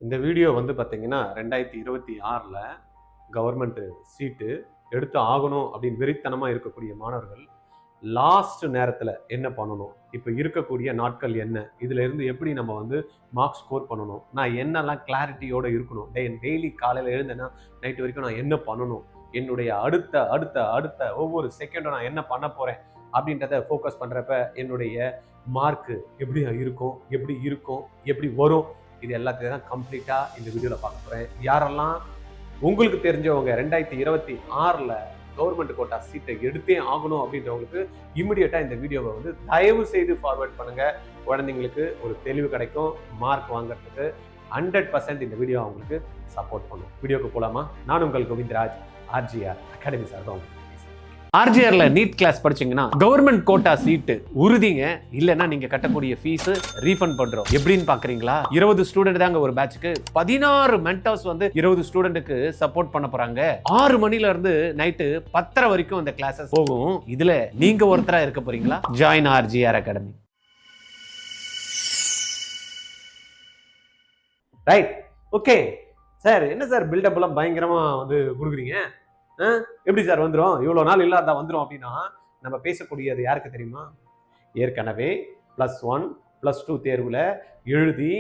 இந்த வீடியோ வந்து பார்த்தீங்கன்னா 2026ல் கவர்மெண்ட் சீட்டு எடுத்து ஆகணும் அப்படின்னு வெறித்தனமாக இருக்கக்கூடிய மாணவர்கள் லாஸ்ட் நேரத்தில் என்ன பண்ணணும், இப்போ இருக்கக்கூடிய நாட்கள் என்ன, இதுல இருந்து எப்படி நம்ம வந்து மார்க் ஸ்கோர் பண்ணணும், நான் என்னெல்லாம் கிளாரிட்டியோடு இருக்கணும், டெய்லி காலையில் எழுந்தேன்னா நைட்டு வரைக்கும் நான் என்ன பண்ணணும், என்னுடைய அடுத்த அடுத்த அடுத்த ஒவ்வொரு செகண்டும் நான் என்ன பண்ண போகிறேன் அப்படின்றத ஃபோக்கஸ் பண்ணுறப்ப என்னுடைய மார்க்கு எப்படி இருக்கும் எப்படி வரும், இது எல்லாத்தையும் தான் கம்ப்ளீட்டாக இந்த வீடியோவில் பார்க்க போகிறேன். யாரெல்லாம் உங்களுக்கு தெரிஞ்சவங்க 2026ல் கவர்மெண்ட் கோட்டா சீட்டை எடுத்தே ஆகணும் அப்படின்றவங்களுக்கு இமிடியேட்டாக இந்த வீடியோவை வந்து தயவு செய்து ஃபார்வர்ட் பண்ணுங்கள். குழந்தைங்களுக்கு ஒரு தெளிவு கிடைக்கும். மார்க் வாங்குறதுக்கு 100% இந்த வீடியோ அவங்களுக்கு சப்போர்ட் பண்ணும். வீடியோக்கு போகலாமா? நான் உங்கள் கோவிந்தராஜ், ஆர்ஜிஆர் அகாடமி சார்பாக உங்களுக்கு ஆர்ஜிஆர்ல நீட் கிளாஸ் படிச்சீங்கன்னா கவர்மெண்ட் கோட்டா சீட்டு உறுதிங்க. இல்லைன்னா நீங்க கட்டக்கூடிய ஃபீஸ் ரீஃபண்ட் பண்றோம். எப்படின்னு பாக்குறீங்களா? 20 ஸ்டூடெண்ட் தாங்க ஒரு பேட்சுக்கு. 16 மென்டர்ஸ் வந்து 20 ஸ்டூடெண்ட்டுக்கு சப்போர்ட் பண்ண போறாங்க. 6 மணில இருந்து நைட்டு 10:30 வரைக்கும் இந்த கிளாஸஸ் போகும். இதுல நீங்க ஒருத்தரா இருக்க போறீங்களா? Join RGR academy. Right, okay sir. என்ன சார் பில்டப் எல்லாம் பயங்கரமா வந்து கொடுக்குறீங்க? எப்படி சார் வந்துடும், இவ்வளோ நாள் இல்லாத வந்துடும் அப்படின்னா நம்ம பேசக்கூடியது யாருக்கு தெரியுமா? ஏற்கனவே +1 +2 தேர்வில் எழுதி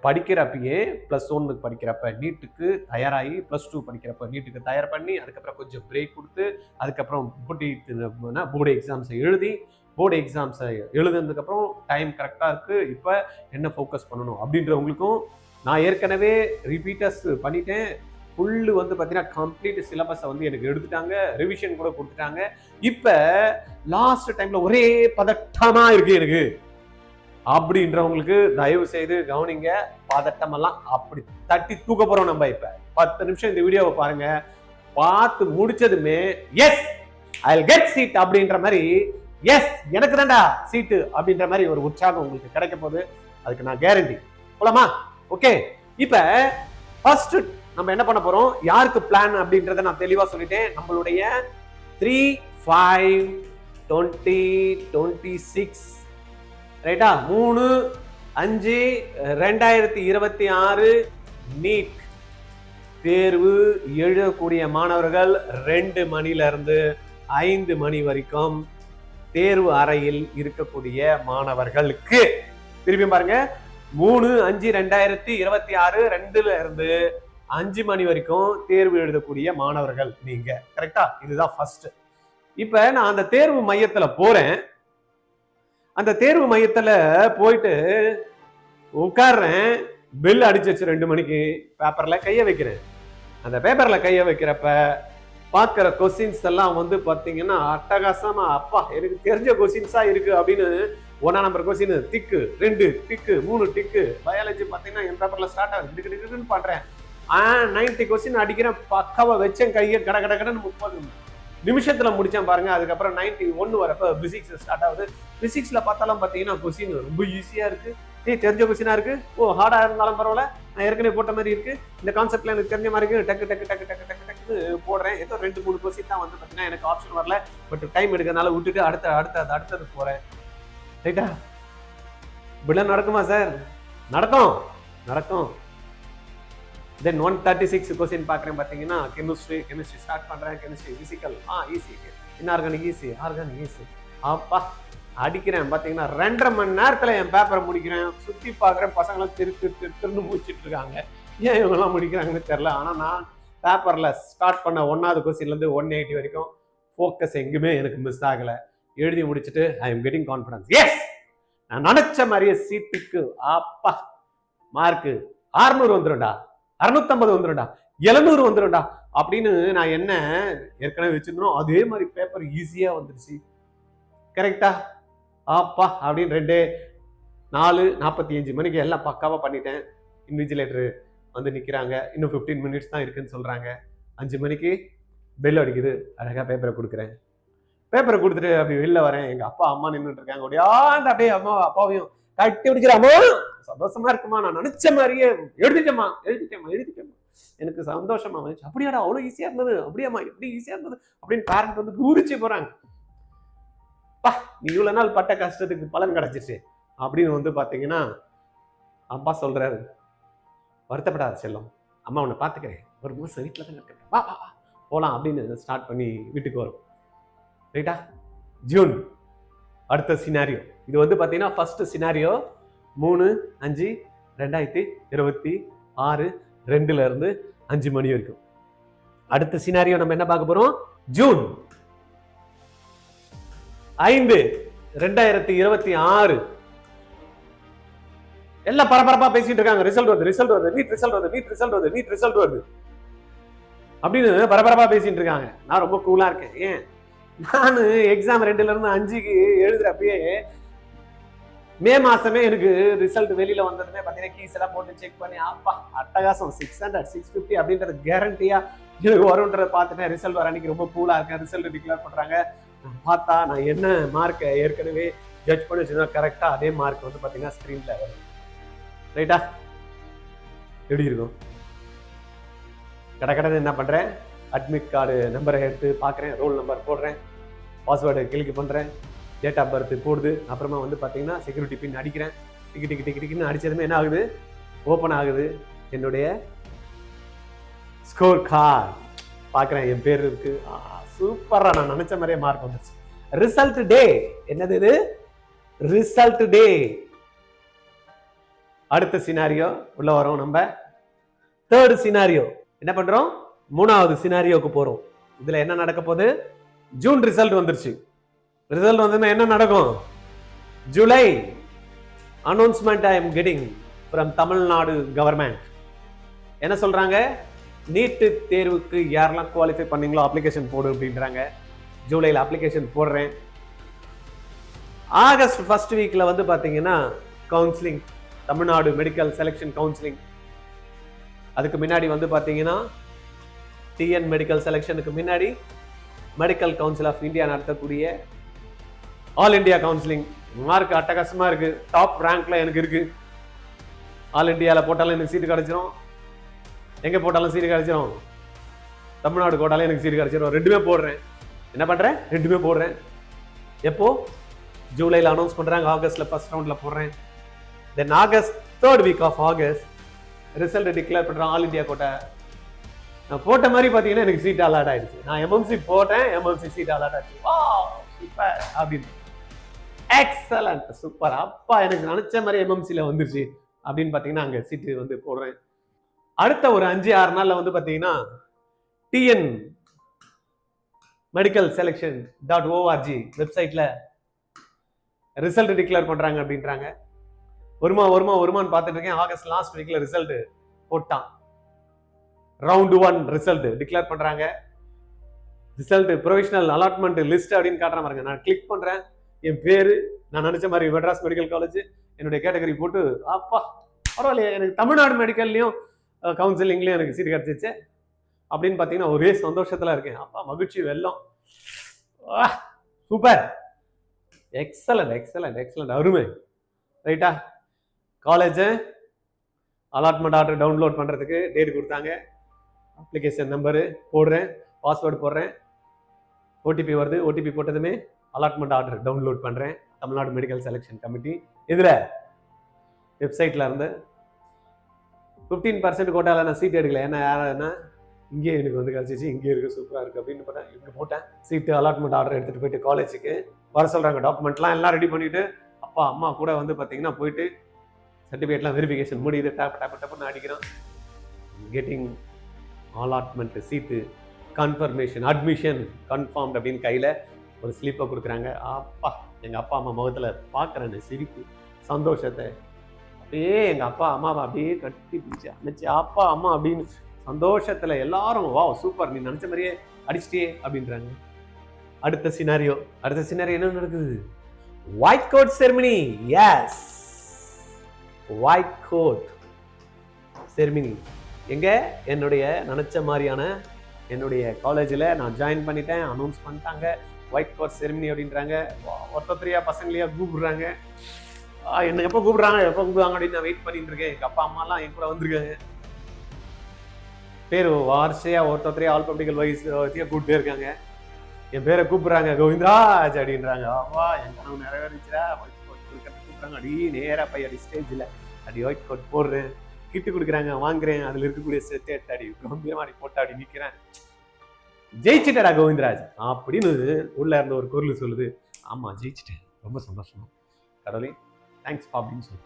படிக்கிறப்பயே +1 படிக்கிறப்ப நீட்டுக்கு தயாராகி +2 படிக்கிறப்ப நீட்டுக்கு தயார் பண்ணி அதுக்கப்புறம் கொஞ்சம் பிரேக் கொடுத்து அதுக்கப்புறம் போர்டு எக்ஸாம்ஸை எழுதி போர்டு எக்ஸாம்ஸை எழுதுனதுக்கப்புறம் டைம் கரெக்டாக இருக்குது, இப்போ என்ன ஃபோக்கஸ் பண்ணணும் அப்படின்றவங்களுக்கும் நான் ஏற்கனவே ரிப்பீட்டர்ஸ் பண்ணிட்டேன். ஃபுல்லு வந்து பார்த்தீங்கன்னா கம்ப்ளீட் சிலபஸை வந்து எனக்கு எடுத்துட்டாங்க, ரிவிஷன் கூட கொடுத்துட்டாங்க. இப்போ லாஸ்ட் டைமில் ஒரே பதட்டமாக இருக்கு எனக்கு அப்படின்றவங்களுக்கு தயவு செய்து கவனிங்க. பதட்டமெல்லாம் அப்படி தட்டி தூக்க போகிறோம் நம்ம. இப்போ 10 நிமிஷம் இந்த வீடியோவை பாருங்க. பார்த்து முடிச்சதுமே yes I will get seat அப்படின்ற மாதிரி, எஸ் எனக்கு தான்டா சீட்டு அப்படின்ற மாதிரி ஒரு உற்சாகம் உங்களுக்கு கிடைக்க போகுது. அதுக்கு நான் கேரண்டி. போலாமா? ஓகே, இப்போ ஃபர்ஸ்ட் நம்ம என்ன பண்ண போறோம், யாருக்கு பிளான் அப்படின்றத நான் தெளிவா சொல்லிட்டேன். நம்மளுடைய 3/5/2026 ரைட்டா, 3/5/2026 நீட் தேர்வு எழுதக்கூடிய மாணவர்கள் 2 மணில இருந்து 5 மணி வரைக்கும் தேர்வு அறையில் இருக்கக்கூடிய மாணவர்களுக்கு திருப்பி பாருங்க, 3/5/2026 2ல இருந்து 5 மணி வரைக்கும் தேர்வு எழுதக்கூடிய மாணவர்கள் நீங்க. கரெக்டா? இதுதான் ஃபர்ஸ்ட். இப்ப நான் அந்த தேர்வு மையத்துல போறேன். அந்த தேர்வு மையத்துல போயிட்டு உட்கார்றேன். பெல் அடிச்சிச்சு 2 மணிக்கு. பேப்பர்ல கைய வைக்கிறேன். அந்த பேப்பர்ல கைய வைக்கிறப்ப பார்க்கிற கொஸ்டின்ஸ் எல்லாம் வந்து பாத்தீங்கன்னா அட்டகாசமா, அப்பா எனக்கு தெரிஞ்ச கொஸ்டின்ஸா இருக்கு அப்படின்னு 1 நம்பர் கொஸ்டின் டிக்கு, 2 டிக்கு, 3 டிக்கு. பயாலஜி பாத்தீங்கன்னா என் பேப்பர்ல ஸ்டார்ட் ஆகுது, டிக்கு பண்றேன். 90 கொஸ்டின் அடிக்கிறேன். பக்காவா வச்சேன் கையை, கடன்னு 30 நிமிஷத்துல முடிச்சேன் பாருங்க. அதுக்கப்புறம் 91 வரப்ப பிசிக்ஸ் ஸ்டார்ட் ஆகுது. பிசிக்ஸ்ல பார்த்தாலும் பாத்தீங்கன்னா கொஸ்டின் ரொம்ப ஈஸியா இருக்கு. தெரிஞ்ச கொஸ்டினா இருக்கு. ஓ, ஹார்டா இருந்தாலும் பரவாயில்ல, நான் ஏற்கனவே போட்ட மாதிரி இருக்கு, இந்த கான்செப்ட்ல எனக்கு தெரிஞ்ச மாதிரி இருக்கு. டக்கு டக்கு டக்கு டக்கு டக்கு டக்கு போடுறேன். ஏதோ 2-3 கொஸ்டின் தான் வந்து பாத்தீங்கன்னா எனக்கு ஆப்ஷன் வரல. பட் டைம் எடுக்கிறதுனால விட்டுட்டு அடுத்தது போறேன். ரைட்டா? இப்படிலாம் நடக்குமா சார்? நடக்கும். தென் 136 கொஸ்டின் பார்க்குறேன். பார்த்தீங்கன்னா கெமிஸ்ட்ரி ஸ்டார்ட் பண்ணுறேன். Chemistry physical easy, inorganic easy, organic easy. அப்பா அடிக்கிறேன். பார்த்தீங்கன்னா 2.5 மணி நேரத்தில் என் பேப்பரை முடிக்கிறேன். சுற்றி பார்க்குறேன், பசங்களாம் திருன்னு முடிச்சுட்டு இருக்காங்க. ஏன் இவங்கெல்லாம் முடிக்கிறாங்கன்னு தெரில. ஆனால் நான் பேப்பரில் ஸ்டார்ட் பண்ண 1வது கொஸ்டின்லேருந்து 180 வரைக்கும் ஃபோக்கஸ் எங்குமே எனக்கு மிஸ் ஆகலை. எழுதி முடிச்சுட்டு I am getting confidence. Yes, நான் நினச்ச மாதிரியே சீட்டுக்கு அப்பா மார்க்கு 600 வந்துடும்டா, 650 வந்துடும்டா, 700 வந்துடும்டா அப்படின்னு நான் என்ன ஏற்கனவே வச்சிருந்தோம் அதே மாதிரி பேப்பர் ஈஸியா வந்துருச்சு. கரெக்டா? அப்பா அப்படின்னு 4:45 மணிக்கு எல்லாம் பக்காவா பண்ணிட்டேன். இன்விஜிலேட்டர் வந்து நிக்கிறாங்க. இன்னும் 15 மினிட்ஸ் தான் இருக்குன்னு சொல்றாங்க. 5 மணிக்கு பெல் அடிக்குது. அழகா பேப்பரை கொடுக்குறேன். பேப்பரை கொடுத்துட்டு அப்படி வெளில வரேன். எங்க அப்பா அம்மா நின்றுட்டு இருக்காங்க. அப்படியே அம்மா அப்பாவையும் கட்டி பிடிக்கிறாமா, சந்தோஷமா இருக்குமா, நான் நினைச்ச மாதிரியே எழுதிட்டேமா, எனக்கு சந்தோஷமா வந்துச்சு. அப்படியாடா அவ்வளவு ஈஸியா இருந்தது, அப்படியாமா எப்படி ஈஸியா இருந்தது அப்படின்னு பேரண்ட் வந்து பூரிச்சு போறாங்க. பா, நீ இவ்வளவு நாள் பட்ட கஷ்டத்துக்கு பலன் கிடைச்சிச்சு அப்படின்னு வந்து பாத்தீங்கன்னா அப்பா சொல்றாரு, வருத்தப்படாத செல்லம், அம்மா உன்னை பார்த்துக்கிறேன், ஒரு மாதம் வீட்டில் தான் இருக்கேன், வா வா போகலாம் அப்படின்னு ஸ்டார்ட் பண்ணி வீட்டுக்கு வரும். ரைட்டா? ஜூன். அடுத்த சினாரியோ இது வந்து பார்த்தீங்கன்னா ஃபர்ஸ்ட் சினாரியோ 3/5/2026 2 5 மணி வரைக்கும். அடுத்த சினாரியோ நம்ம என்ன பார்க்க போறோம்? ஜூன் 5/2026. எல்லாம் பரபரப்பா பேசிட்டு இருக்காங்க. ரிசல்ட் வருது, ரிசல்ட் வருது, நீட் ரிசல்ட் வருது, நீட் ரிசல்ட் வருது, நீட் ரிசல்ட் வருது அப்படின்னு பரபரப்பா பேசிட்டு இருக்காங்க. நான் ரொம்ப கூலா இருக்கேன். ஏன்? நான் எக்ஸாம் 2 எழுதுறப்பயே மே மாசமே எனக்கு ரிசல்ட் வெளியில வந்ததுமே பாத்தீங்கன்னா கீஸ் எல்லாம் போட்டு செக் பண்ணி அப்பா அட்டகாசம் 600 650 அப்படின்றது கேரண்டியா எனக்கு வரும்ன்றத பார்த்துட்டேன். ரிசல்ட் வர அன்னைக்கு ரொம்ப கூலா இருக்கேன். ரிசல்ட் டிக்ளேர் பண்றாங்க. பார்த்தா நான் என்ன மார்க்கை ஏற்கனவே ஜட்ஜ் பண்ணி வச்சிருந்தேன் கரெக்டா அதே மார்க் வந்து பாத்தீங்கன்னா ஸ்கிரீன்ல வரும். ரைட்டா? எப்படி இருக்கும்? கடை என்ன பண்றேன், அட்மிட் கார்டு நம்பரை எடுத்து பார்க்குறேன், ரோல் நம்பர் போடுறேன், பாஸ்வேர்டு கிளிக் பண்ணுறேன், டேட் ஆஃப் பர்த் போடுது. அப்புறமா வந்து பார்த்தீங்கன்னா செக்யூரிட்டி பின் அடிக்கிறேன். டிக்கெட்டுன்னு அடித்ததுமே என்ன ஆகுது? ஓப்பன் ஆகுது என்னுடைய ஸ்கோர் கார்டு. பார்க்குறேன், என் பேர் இருக்கு. சூப்பராக நான் நினச்ச மாதிரியே மார்க் வந்துச்சு. Result day. என்னது இது? Result day. அடுத்த சினாரியோ உள்ள வரோம். நம்ம தேர்ட் சினாரியோ என்ன பண்றோம்? 3வது சினாரியோக்கு போறோம். இதுல என்ன நடக்க போகுது? ஜூன் ரிசல்ட் வந்துருச்சு. ரிசல்ட் வந்ததுன்னா என்ன நடக்கும்? July announcement I am getting from Tamil Nadu government. என்ன சொல்றாங்க? நீட் தேர்வுக்கு யாரெல்லாம் குவாலிஃபை பண்ணீங்களோ அப்ளிகேஷன் போடு அப்படின்றாங்க. ஜூலைல அப்ளிகேஷன் போடுறேன். ஆகஸ்ட் ஃபர்ஸ்ட் வீக்ல வந்து பாத்தீங்கன்னா counselling, Tamil Nadu medical selection counselling. அதுக்கு முன்னாடி வந்து பாத்தீங்கன்னா டிஎன் மெடிக்கல் செலெக்ஷனுக்கு முன்னாடி மெடிக்கல் கவுன்சில் ஆஃப் இந்தியா நடத்தக்கூடிய ஆல் இண்டியா கவுன்சிலிங். மார்க் அட்டகாசமா இருக்கு. டாப் ரேங்க்ல எனக்கு இருக்கு. ஆல் இண்டியாவில் போட்டாலும் எனக்கு சீட்டு கிடைச்சிரும், எங்க போட்டாலும் சீட்டு கிடைச்சிரும், தமிழ்நாடு போட்டாலும் எனக்கு சீட்டு கிடைச்சிரும். ரெண்டுமே போடுறேன். என்ன பண்றேன்? ரெண்டுமே போடுறேன். எப்போ? ஜூலைல அனௌன்ஸ் பண்றாங்க, ஆகஸ்ட்ல ஃபர்ஸ்ட் ரவுண்ட்ல போடுறேன். Then August third week of August result declare பண்றேன் ஆல் இண்டியா கோட்டை. நான் போட்ட மாதிரி பாத்தீங்கன்னா எனக்கு சீட் அலாட் ஆயிடுச்சு. நான் எம்எம்சி போட்டேன், எம்எம்சி சீட் அலாட் ஆயிடுச்சு. சூப்பர் அப்படின்னு. Excellent, super. அப்பா எனக்கு நினைச்ச மாதிரி எம்எம்சில வந்துருச்சு அப்படின்னு பாத்தீங்கன்னா அங்க சீட்டு வந்து போடுறேன். அடுத்த ஒரு 5-6 நாள்ல வந்து பாத்தீங்கன்னா டிஎன் மெடிக்கல் செலெக்ஷன் .org வெப்சைட்ல ரிசல்ட் டிக்ளேர் பண்றாங்க அப்படின்றாங்க. வருமான்னு பார்த்துட்டு இருக்கேன். ஆகஸ்ட் லாஸ்ட் வீக்ல ரிசல்ட் போட்டான். ரவுண்ட் 1 ரிசல்ட் டிக்ளேர் பண்றாங்க. ரிசல்ட் ப்ரொவிஷனல் அலாட்மெண்ட் லிஸ்ட் அப்படின்னு காட்டுற மாதிரி. நான் கிளிக் பண்றேன். என் பேரு நான் நினைச்ச மாதிரி மெட்ராஸ் மெடிக்கல் காலேஜ் என்னுடைய கேட்டகரி போட்டு அப்பா பரவாயில்லையே, எனக்கு தமிழ்நாடு மெடிக்கல்லையும் கவுன்சிலிங்லயும் எனக்கு சீட் கிடைச்சிச்சு அப்படின்னு பாத்தீங்கன்னா ஒரே சந்தோஷத்துல இருக்கேன். அப்பா மகிழ்ச்சி வெள்ளம். சூப்பர், எக்ஸலண்ட் எக்ஸலண்ட் எக்ஸலண்ட், அருமை. ரைட்டா? காலேஜ் அலாட்மெண்ட் ஆர்டர் டவுன்லோட் பண்றதுக்கு டேட் கொடுத்தாங்க. அப்ளிகேஷன் நம்பரு போடுறேன், பாஸ்வேர்டு போடுறேன், ஓடிபி வருது. ஓடிபி போட்டதுமே அலாட்மெண்ட் ஆர்டர் டவுன்லோட் பண்றேன். தமிழ்நாடு மெடிக்கல் செலெக்ஷன் கமிட்டி இதுல வெப்சைட்ல இருந்து 15% கோட்டால நான் சீட் எடுக்கல. ஏன்னா இங்கே எனக்கு வந்து கிடைச்சிச்சு, இங்கே இருக்கு, சூப்பரா இருக்கு அப்படின்னு பார்த்தேன். இங்கே போட்டேன் சீட்டு. அலாட்மெண்ட் ஆர்டர் எடுத்துட்டு போயிட்டு காலேஜுக்கு வர சொல்றாங்க. டாக்குமெண்ட்லாம் எல்லாம் ரெடி பண்ணிட்டு அப்பா அம்மா கூட வந்து பார்த்தீங்கன்னா போயிட்டு சர்டிஃபிகேட்லாம் வெரிஃபிகேஷன் முடியுது. டப்புன்னு அடிக்கிறோம். கெட்டிங் அலாட்மெண்ட் சீட்டு கன்ஃபர்மேஷன் அட்மிஷன் கன்ஃபார்ம்ட் அப்படின்னு கையில் ஒரு ஸ்லிப்பை கொடுக்குறாங்க. அப்பா எங்கள் அப்பா அம்மா முகத்தில் பார்க்குறேன் சிரிப்பு, சந்தோஷத்தை. அப்படியே எங்கள் அப்பா அம்மாவை அப்படியே கட்டி பிடிச்சி அணைச்சி அப்பா அம்மா அப்படின்னு சந்தோஷத்தில் எல்லாரும் வா சூப்பர், நீ நினச்ச மாதிரியே அடிச்சிட்டே அப்படின்றாங்க. அடுத்த சினாரியோ என்ன நடக்குது? White coat ceremony. Yes, white coat ceremony. எங்க? என்னுடைய நினைச்ச மாதிரியான என்னுடைய காலேஜில் நான் ஜாயின் பண்ணிட்டேன். அனௌன்ஸ் பண்ணிட்டாங்க ஒயிட் கோட் செரிமனி அப்படின்றாங்க. ஒருத்தரையா பசங்களையா கூப்பிடுறாங்க. என்ன எப்போ கூப்பிடுறாங்க அப்படின்னு நான் வெயிட் பண்ணிட்டு இருக்கேன். எங்கள் அப்பா அம்மாலாம் என் கூட வந்திருக்காங்க. பேர் வார்த்தையா ஒருத்தரையா ஆல் பப்ளிக்கல் வயசு கூப்பிட்டே இருக்காங்க. என் பேரை கூப்பிடுறாங்க, கோவிந்தராஜ் அப்படின்றாங்க. ஆவா என் கனவு நிறைவேறிச்சுடா. ஒயிட் கோட் கூப்பிடுறாங்க. அடி நேராக போய் அடி ஸ்டேஜில் அடி ஒயிட் கோட் போடுறேன். கிட்டு கொடுக்குறாங்க, வாங்குறேன். அதுல இருக்கக்கூடிய செட் அடி கம்பீரமாடி போட்டு அப்படி நிக்கிறேன். ஜெயிச்சுட்டடா கோவிந்தராஜ் அப்படின்னு உள்ள இருந்த ஒரு குரல் சொல்லுது. ஆமா ஜெயிச்சுட்டேன், ரொம்ப சந்தோஷமா, கடவுளே தேங்க்ஸ் அப்படின்னு சொல்லு.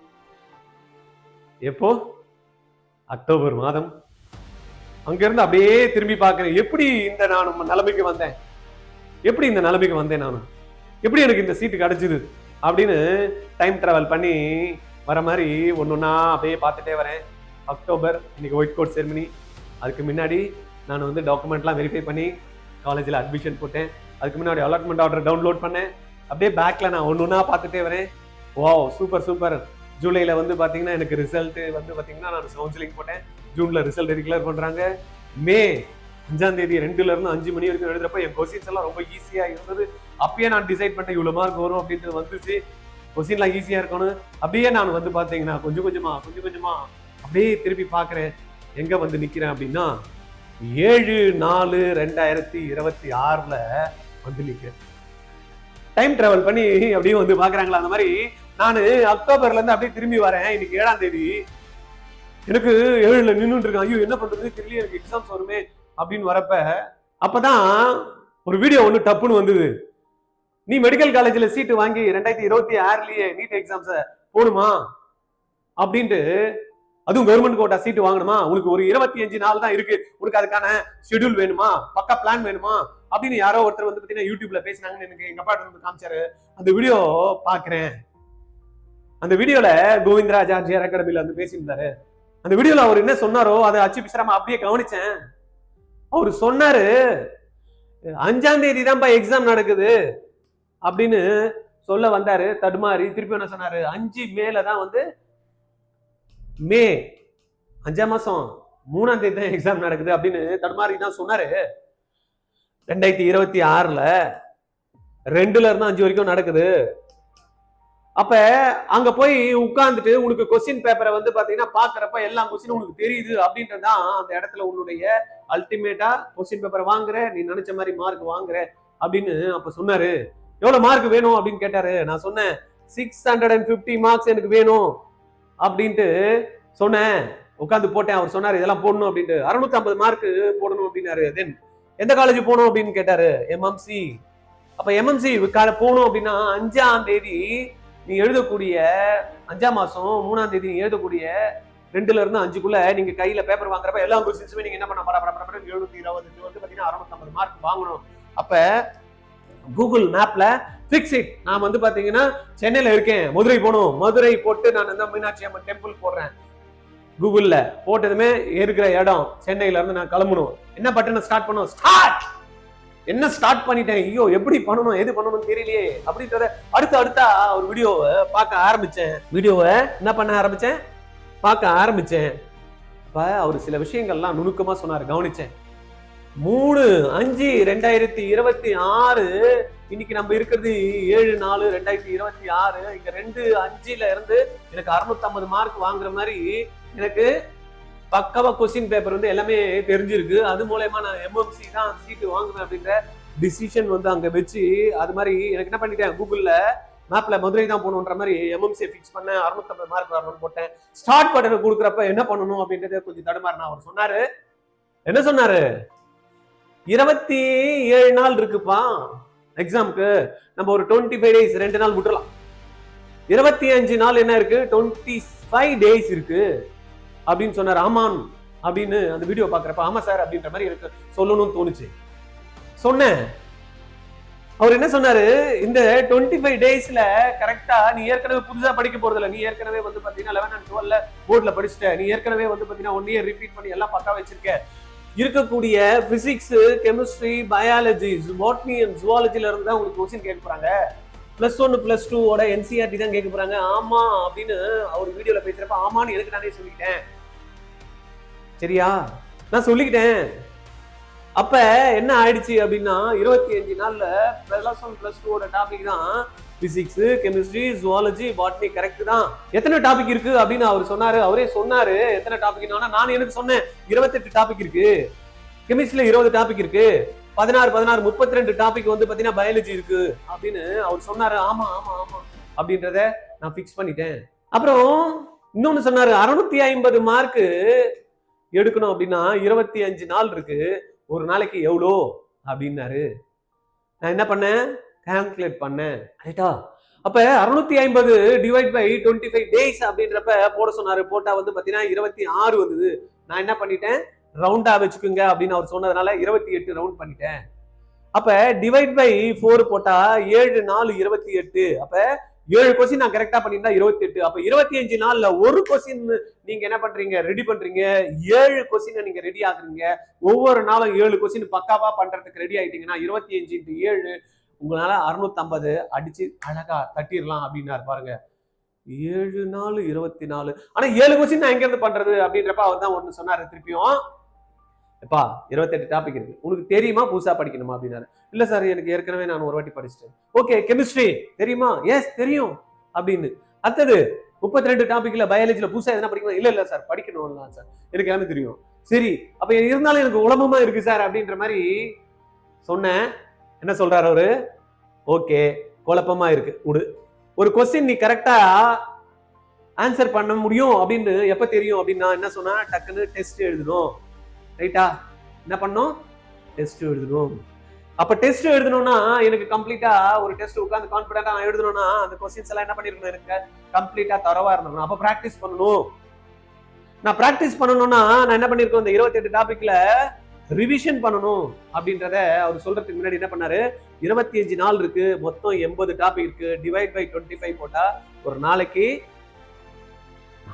எப்போ? அக்டோபர் மாதம். அங்கிருந்து அப்படியே திரும்பி பார்க்கிறேன், எப்படி இந்த நான் நிலைமைக்கு வந்தேன், எப்படி இந்த நிலைமைக்கு வந்தேன், நான் எப்படி எனக்கு இந்த சீட்டு கிடைச்சிது அப்படின்னு டைம் டிராவல் பண்ணி வர மாதிரி ஒன்னொன்னா அப்படியே பார்த்துட்டே வரேன். அக்டோபர், இன்னைக்கு ஒயிட் கோட் செரிமனி. அதுக்கு முன்னாடி நான் வந்து டாக்குமெண்ட்லாம் வெரிஃபை பண்ணி காலேஜில் அட்மிஷன் போட்டேன். அதுக்கு முன்னாடி அலாட்மெண்ட் ஆர்டர் டவுன்லோட் பண்ணேன். அப்படியே பேக்ல நான் ஒன்னொன்னா பார்த்துட்டே வரேன். Wow super super. ஜூலைல வந்து பாத்தீங்கன்னா எனக்கு ரிசல்ட் வந்து பாத்தீங்கன்னா நான் கவுன்சிலிங் போட்டேன். ஜூன்ல ரிசல்ட் டிக்ளேர் பண்றாங்க. மே 5ஆம் தேதி 2ல இருந்து 5 மணி வரைக்கும் எழுதுறப்ப என் கொஸ்டின்ஸ் எல்லாம் ரொம்ப ஈஸியா இருந்தது. அப்பயே நான் டிசைட் பண்ணேன் இவ்வளவு மார்க் வரும் அப்படின்ட்டு வந்துச்சு. கொஸ்டின்லாம் ஈஸியா இருக்கணும். அப்படியே நான் வந்து பாத்தீங்கன்னா கொஞ்சம் கொஞ்சமா அப்படியே திருப்பி பாக்குறேன். எங்க வந்து நிக்கிறேன் அப்படின்னா 7/4/2026ல வந்து நிக்கிறேன். டைம் டிராவல் பண்ணி அப்படியே வந்து பாக்குறாங்களா அந்த மாதிரி. நான் அக்டோபர்ல இருந்து அப்படியே திரும்பி வரேன். இன்னைக்கு 7ஆம் தேதி. எனக்கு 7ல நின்றுட்டு இருக்கேன். ஐயோ என்ன பண்றது தெரியல, எனக்கு எக்ஸாம்ஸ் வருமே அப்படின்னு வரப்ப அப்பதான் ஒரு வீடியோ ஒண்ணு டப்புன்னு வந்தது. நீ மெடிக்கல் காலேஜ்ல சீட்டு வாங்கி 2026லயே நீட் எக்ஸாம்ஸ போடுமா அப்படின்ட்டு, அதுவும் கவர்மெண்ட் கோட்டா சீட்டு வாங்கணுமா, உனக்கு ஒரு 25 நாள் தான் இருக்கு, உனக்கு அதுக்கான ஷெட்யூல் வேணுமா, பக்கா பிளான் வேணுமா அப்படின்னு யாரோ ஒருத்தர் வந்து பாத்தீங்கன்னா யூடியூப்ல பேசினாங்கன்னு எனக்கு எங்க அப்பா வந்து காமிச்சாரு. அந்த வீடியோ பாக்குறேன். அந்த வீடியோல கோவிந்தராஜ் ஆர்ஜிஆர் அகாடமில வந்து பேசியிருந்தாரு. அந்த வீடியோல அவர் என்ன சொன்னாரோ அதை அச்சு பிசராம அப்படியே கவனிச்சேன். அவரு சொன்னாரு 5ஆம் தேதி தான்ப்பா எக்ஸாம் நடக்குது அப்படின்னு சொல்ல வந்தாரு. தடுமாறி திருப்பி என்ன சொன்னாரு, 5 மேல தான் வந்து மே 5ஆம் மாசம் 3ஆம் தேதி தான் எக்ஸாம் நடக்குது அப்படின்னு தடுமாறி தான் சொன்னாரு. 2026ல 2ல இருந்து 5 வரைக்கும் நடக்குது. அப்ப அங்க போய் உட்கார்ந்துட்டு உனக்கு கொஸ்டின் பேப்பரை வந்து பாத்தீங்கன்னா பாக்குறப்ப எல்லா கொஸ்டினும் உனக்கு தெரியுது அப்படின்றதான் அந்த இடத்துல உன்னுடைய அல்டிமேட்டா கொஸ்டின் பேப்பரை வாங்குற, நீ நினைச்ச மாதிரி மார்க் வாங்குற அப்படின்னு அப்ப சொன்னாரு. எவ்வளவு மார்க் வேணும் அப்படின்னு கேட்டாரு. நான் சொன்னேன் 650 மார்க்ஸ் எனக்கு வேணும் அப்படின்ட்டு சொன்னேன். உட்காந்து போட்டேன். அவர் சொன்னாரு இதெல்லாம் போடணும் அப்படின்ட்டு. 650 மார்க் போடணும் அப்படின்னாரு. தென் எந்த காலேஜ் போகணும் அப்படின்னு கேட்டாரு. எம்எம்சி. அப்ப எம்எம்சி போகணும் அப்படின்னா 5ஆம் தேதி நீ எழுதக்கூடிய 5ஆம் மாசம் 3ஆம் தேதி நீ எழுதக்கூடிய 2ல இருந்து 5க்குள்ள நீங்க கையில பேப்பர் வாங்குறப்ப எல்லா கொஸ்டின்ஸுமே நீங்க என்ன பண்ண 720 வந்து பாத்தீங்கன்னா 650 மார்க் வாங்கணும். அப்ப கூகுள் மேப்ல பிக்ஸ் இட். நான் வந்து பாத்தீங்கன்னா சென்னையில இருக்கேன், மதுரை போகணும். மதுரை போட்டு நான் இந்த மீனாட்சி அம்மன் டெம்பிள் போடுறேன். கூகுள்ல போட்டதுமே இருக்கிற இடம் சென்னையில இருந்து நான் கிளம்பணும். என்ன பட்டனை ஸ்டார்ட் பண்ணும், ஸ்டார்ட். என்ன ஸ்டார்ட் பண்ணிட்டேன். ஐயோ எப்படி பண்ணணும், எது பண்ணணும்னு தெரியலையே அப்படின்றத அடுத்தா ஒரு வீடியோவை பார்க்க ஆரம்பிச்சேன். வீடியோவை என்ன பண்ண ஆரம்பிச்சேன், பார்க்க ஆரம்பிச்சேன். அப்ப அவர் சில விஷயங்கள்லாம் நுணுக்கமா சொன்னாரு, கவனிச்சேன். 3/5/2026 இன்னைக்கு நம்ம இருக்கிறது 7/4/2026. இங்க 2/5ல இருந்து எனக்கு 650 மார்க் வாங்குற மாதிரி எனக்கு பக்காவா கொஸ்டின் பேப்பர் வந்து எல்லாமே தெரிஞ்சிருக்கு. அது மூலமா நான் எம்எம்சி தான் சீட்டு வாங்குவேன் அப்படின்ற டிசிஷன் வந்து அங்க வச்சு அது மாதிரி எனக்கு என்ன பண்ணிட்டேன், கூகுள்ல மேப்ல மதுரை தான் போகணுன்ற மாதிரி எம்எம்சி ஃபிக்ஸ் பண்ண 650 மார்க் வரணும்னு போட்டேன். ஸ்டார்ட் பட்டனை கொடுக்குறப்ப என்ன பண்ணணும் அப்படின்றத கொஞ்சம் தடுமாறினா. அவர் சொன்னாரு, என்ன சொன்னாரு, 27 நாள் இருக்குப்பா எக்ஸாமுக்கு, நம்ம ஒரு 25 டேஸ் 2 நாள் விட்டுறலாம். 25 நாள் என்ன இருக்கு, 25 டேஸ் இருக்கு அப்படின்னு சொன்னார். ஆமான் அப்படின்னு அந்த வீடியோ பாக்குறப்ப ஆமா சார் அப்படின்ற மாதிரி எனக்கு சொல்லணும்னு தோணுச்சு. சொன்னேன். அவர் என்ன சொன்னாரு, இந்த 25 டேஸ்ல கரெக்டா நீ ஏற்கனவே புதுசா படிக்க போறதில்ல, நீ ஏற்கனவே வந்து பாத்தீங்கன்னா 11 and 12ல போர்ட்ல படிச்சுட்ட, நீ ஏற்கனவே வந்து பாத்தீங்கன்னா 1 year ரிப்பீட் பண்ணி எல்லாம் பக்கா வச்சிருக்க. இருக்கக்கூடிய physics, chemistry, biology, botany and ஜுவாலஜில இருந்து தான் உங்களுக்கு கொஸ்டின் கேட்க போறாங்க. +1 +2 ஓட என்சிஆர்டி தான் கேட்க போறாங்க. ஆமா அப்படின்னு அவர் வீடியோல பேசுறப்ப ஆமான்னு எனக்கு நானே சொல்லிட்டேன். சரியா, நான் சொல்லிக்கிட்டேன். அப்ப என்ன ஆயிடுச்சு அப்படின்னா 25 நாள்ல +1 +2 ஓட டாபிக் தான் physics, chemistry, zoology, botany. Correct தான். எத்தனை டாபிக் இருக்கு அப்படின்னு அவர் சொன்னாரு. அவரே சொன்னாரு எத்தனை டாபிக். நான் எனக்கு சொன்னேன் 28 டாபிக் இருக்கு, கெமிஸ்ட்ரியில 20 டாபிக் இருக்கு, 16 32 டாபிக் வந்து பாத்தீங்கன்னா பயாலஜி இருக்கு அப்படின்னு அவர் சொன்னாரு. ஆமா ஆமா ஆமா அப்படின்றத நான் பிக்ஸ் பண்ணிட்டேன். அப்புறம் இன்னொன்னு சொன்னாரு 650 மார்க்கு எடுக்கணும் அப்படின்னா 25 நாள் இருக்கு, ஒரு நாளைக்கு எவ்வளோ அப்படின்னாரு. நான் என்ன பண்ணேன், கால்குலேட் பண்ணேன். ரைட்டா? அப்ப 650 டிவைட் பை 25 டேஸ் அப்படின்றப்ப போட சொன்னாரு. போட்டா வந்து பாத்தீங்கன்னா 26 வந்தது. நான் என்ன பண்ணிட்டேன், ரவுண்டா வச்சுக்குங்க அப்படின்னு அவர் சொன்னதுனால 28 ரவுண்ட் பண்ணிட்டேன். அப்ப டிவைட் பை 4 போட்டா 7 4 28. அப்ப 7 கொஸ்டின் நான் கரெக்டா பண்ணிருந்தா 28. அப்ப 25 நாள்ல ஒரு கொஸ்டின் நீங்க என்ன பண்றீங்க, ரெடி பண்றீங்க. 7 கொஸ்டின் நீங்க ரெடி ஆகுறீங்க. ஒவ்வொரு நாளும் 7 கொஸ்டின் பக்காவா பண்றதுக்கு ரெடி ஆயிட்டீங்கன்னா 25 × 7 உங்களால 650 அடிச்சு அழகா தட்டிடலாம் அப்படின்னாரு பாருங்க. 7 நாள் 24. ஆனா 7 கொஸ்டின் நான் எங்க இருந்து பண்றது அப்படின்றப்ப அவர் தான் ஒண்ணு சொன்னாரு திருப்பியும். எப்பா 28 டாபிக் இருக்கு, உனக்கு தெரியுமா புதுசா படிக்கணுமா அப்படின்னாரு. இல்ல சார் எனக்கு ஏற்கனவே நான் ஒரு வாட்டி படிச்சிட்டேன். ஓகே கெமிஸ்ட்ரி தெரியுமா? எஸ் தெரியும் அப்படின்னு. அடுத்தது 32 டாபிக்ல பயாலஜில புதுசா எதனா படிக்கணும்? இல்ல சார் படிக்கணும் சார், எனக்கு எல்லாமே தெரியும். சரி அப்ப இருந்தாலும் எனக்கு உலகமா இருக்கு சார் அப்படின்ற மாதிரி சொன்னேன். என்ன சொல்றாரு அவரு, ஓகே குழப்பமா இருக்கு விடு, ஒரு கொஸ்டின் நீ கரெக்டா ஆன்சர் பண்ண முடியும் அப்படின்னு எப்ப தெரியும் அப்படின்னா என்ன சொன்னா, டக்குன்னு டெஸ்ட் எழுதணும். ரைட்டா? என்ன பண்ணோம், டெஸ்ட் எழுதணும். அப்ப டெஸ்ட் எழுதணும்னா எனக்கு கம்ப்ளீட்டா ஒரு டெஸ்ட் உட்கார்ந்து கான்ஃபிடென்ட்டா நான் எழுதணும்னா அந்த கொஸ்டின்ஸ் எல்லாம் என்ன பண்ணிருக்கணும், எனக்கு கம்ப்ளீட்டா தரவா இருந்தணும். அப்ப பிராக்டிஸ் பண்ணணும். நான் பிராக்டிஸ் பண்ணணும்னா நான் என்ன பண்ணிருக்கேன், இந்த 28 டாபிக்ல ரிவிஷன் பண்ணணும் அப்படின்றத அவர் சொல்றதுக்கு முன்னாடி என்ன பண்ணாரு, 25 நாள் இருக்கு, மொத்தம் 80 டாபிக் இருக்கு, டிவைட் பை 25 போட்டா ஒரு நாளைக்கு